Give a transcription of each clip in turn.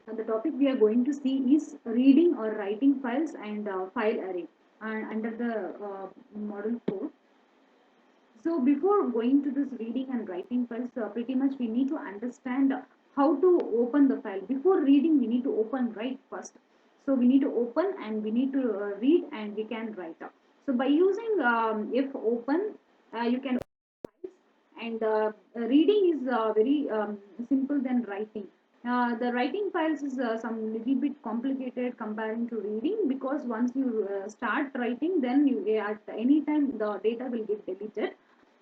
The topic we are going to see is reading or writing files and file array under the model 4. So before going to this reading and writing files, pretty much we need to understand how to open the file. Before reading, we need to open right first. So we need to open and we need to read and we can write up. So by using if open, you can, and reading is very simple than writing. The writing files is some little bit complicated comparing to reading, because once you start writing, then you at any time the data will get deleted.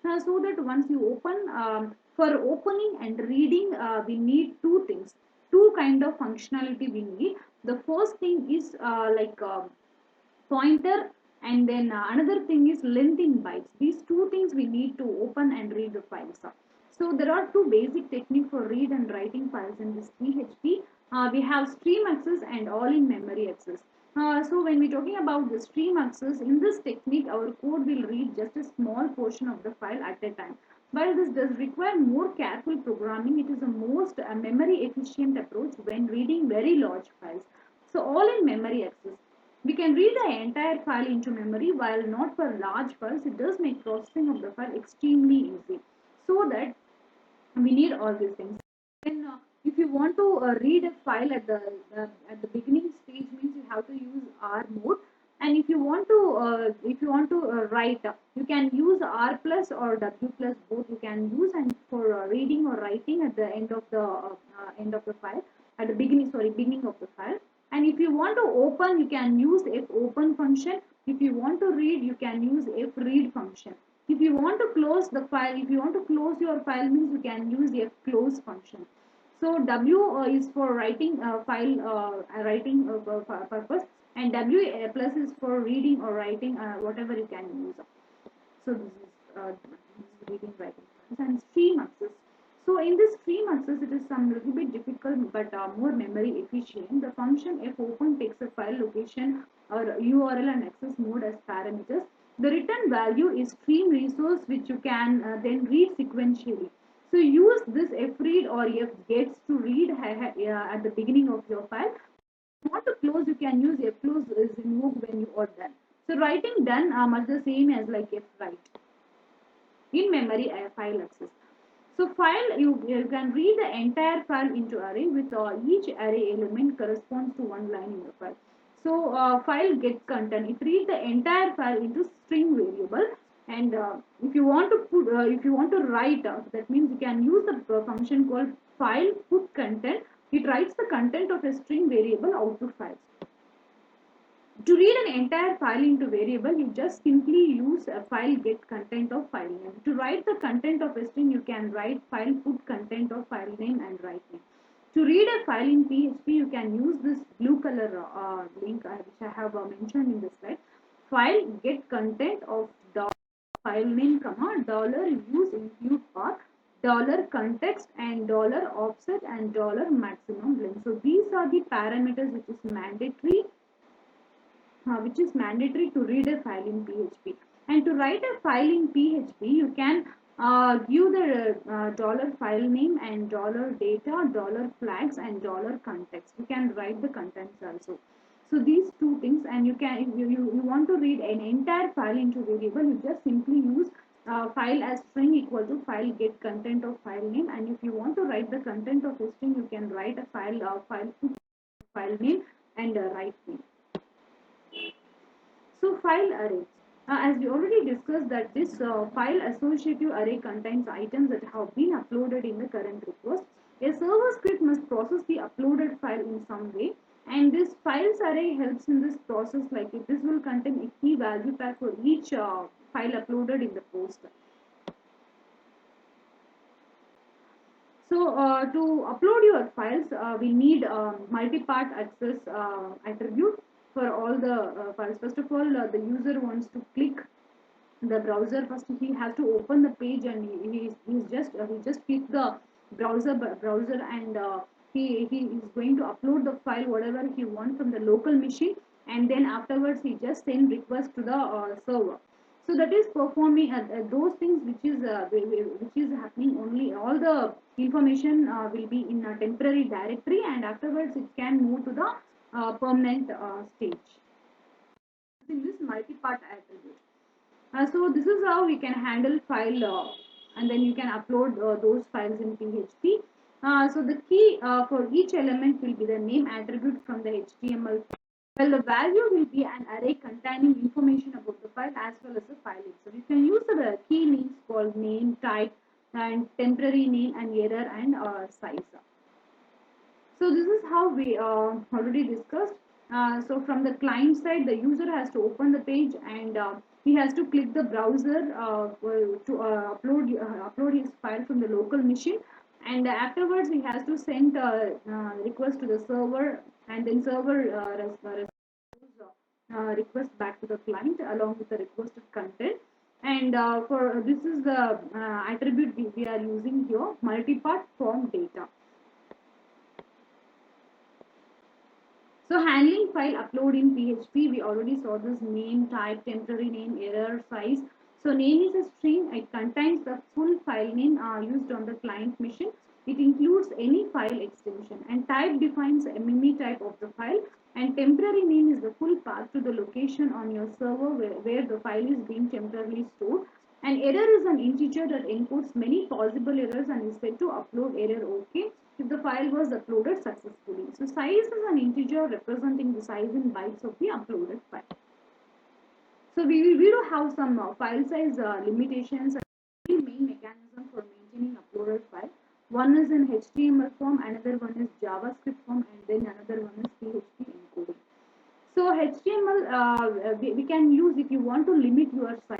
So that once you open, for opening and reading, we need two things, two kind of functionality we need. The first thing is pointer, and then another thing is length in bytes. These two things we need to open and read the files. So there are two basic techniques for read and writing files in this PHP. We have stream access and all in memory access. So when we're talking about the stream access, in this technique our code will read just a small portion of the file at a time. While this does require more careful programming, it is the most memory efficient approach when reading very large files. So all in memory access. We can read the entire file into memory, while not for large files. It does make processing of the file extremely easy. So that we need all these things. Then, if you want to read a file at the beginning stage, means you have to use R mode. And if you want to write, you can use R plus or W plus, both you can use. And for reading or writing at the end of the file, at the beginning of the file. And if you want to open, you can use F open function. If you want to read, you can use F read function. If you want to close the file, if you want to close your file, means you can use F close function. So W is for writing file writing purpose, and W plus is for reading or writing, whatever you can use. So this is reading writing and stream access. So in this stream access, it is some little bit difficult but more memory efficient. The function f open takes a file location or URL and access mode as parameters. The return value is stream resource, which you can then read sequentially. So use this fread or fgets to read at the beginning of your file. If you want to close, you can use fclose is invoked when you are done. So writing done are much the same as like fwrite in memory file access. So file, you can read the entire file into array, with each array element corresponds to one line in the file. So file get content, it reads the entire file into string variable. And if you want to write, that means you can use the function called file put content. It writes the content of a string variable out to files. To read an entire file into variable, you just simply use a file get content of file name. To write the content of a string, you can write file put content of file name and write name. To read a file in PHP, you can use this blue color link which I have mentioned in the slide. File get content of file name, comma dollar use include path, dollar context, and dollar offset, and dollar maximum length. So these are the parameters which is mandatory to read a file in PHP. And to write a file in PHP, you can give the dollar file name and dollar data, dollar flags, and dollar context. You can write the contents also. So these two things, and you can, if you want to read an entire file into variable, you just simply use file as string equal to file get content of file name. And if you want to write the content of a string, you can write a file name and write name. So file array. As we already discussed that this file associative array contains items that have been uploaded in the current request. A server script must process the uploaded file in some way, and this files array helps in this process. Like this will contain a key value tag for each file uploaded in the post. So to upload your files, we need multi-part access attribute for all the files. First of all, the user wants to click the browser. First, he has to open the page, and he just click the browser, and he is going to upload the file whatever he wants from the local machine, and then afterwards he just send request to the server. So that is performing those things which is happening only. All the information will be in a temporary directory, and afterwards it can move to the permanent stage in this multi-part attribute. So this is how we can handle file and then you can upload those files in PHP. So the key for each element will be the name attribute from the HTML. Well, the value will be an array containing information about the file as well as the file itself. You can use the key names called name, type, and temporary name, and error and size. So this is how we already discussed. So from the client side, the user has to open the page and he has to click the browser to upload his file from the local machine, and afterwards he has to send a request to the server, and then server request back to the client along with the requested content. And for this is the attribute we are using here, multi-part form data. So handling file upload in PHP, we already saw this name, type, temporary name, error, size. So name is a string. It contains the full file name used on the client machine. It includes any file extension, and type defines a MIME type of the file, and temporary name is the full path to the location on your server where the file is being temporarily stored. An error is an integer that encodes many possible errors and is said to upload error OK if the file was uploaded successfully. So size is an integer representing the size in bytes of the uploaded file. So we do have some file size limitations and three main mechanisms for maintaining uploaded file. One is in HTML form, another one is JavaScript form, and then another one is PHP encoding. So HTML we can use if you want to limit your size,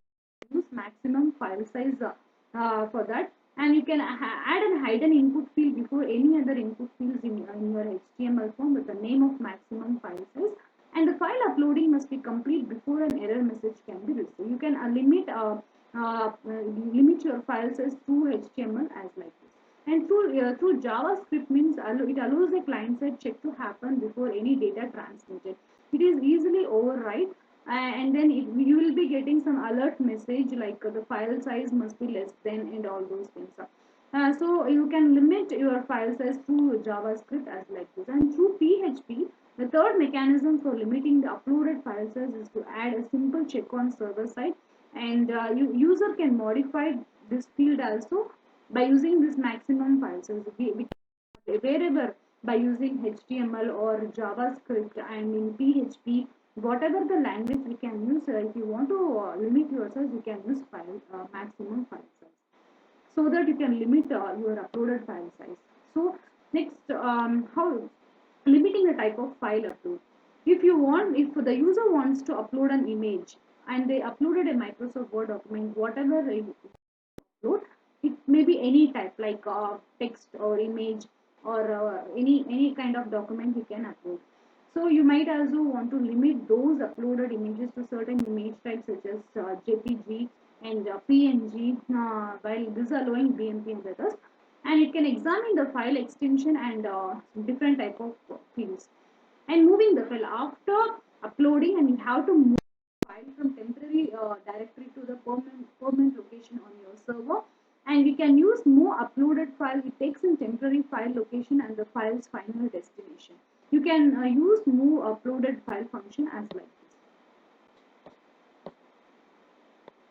use maximum file size for that, and you can add an hidden input field before any other input fields in your HTML form with the name of maximum file size, and the file uploading must be complete before an error message can be received. You can limit your file size through HTML as like this. And through JavaScript means it allows a client side check to happen before any data transmitted. It is easily override, and then you will be getting some alert message like the file size must be less than and all those things. So you can limit your file size through JavaScript as like this. And through PHP, the third mechanism for limiting the uploaded file size is to add a simple check on server side, and user can modify this field also by using this maximum file size. Wherever by using HTML or JavaScript and in PHP, whatever the language we can use, if you want to limit your size, you can use maximum file size, so that you can limit your uploaded file size. So next, how limiting the type of file upload. If the user wants to upload an image and they uploaded a Microsoft Word document, whatever they upload, it may be any type like text or image or any kind of document you can upload. So you might also want to limit those uploaded images to certain image types such as JPG and PNG, while this allowing BMP and others. And it can examine the file extension and different type of fields. And moving the file after uploading, and you have to move the file from temporary directory to the permanent location on your server. And we can use move uploaded file. It takes in temporary file location and the file's final destination. You can use move uploaded file function as well.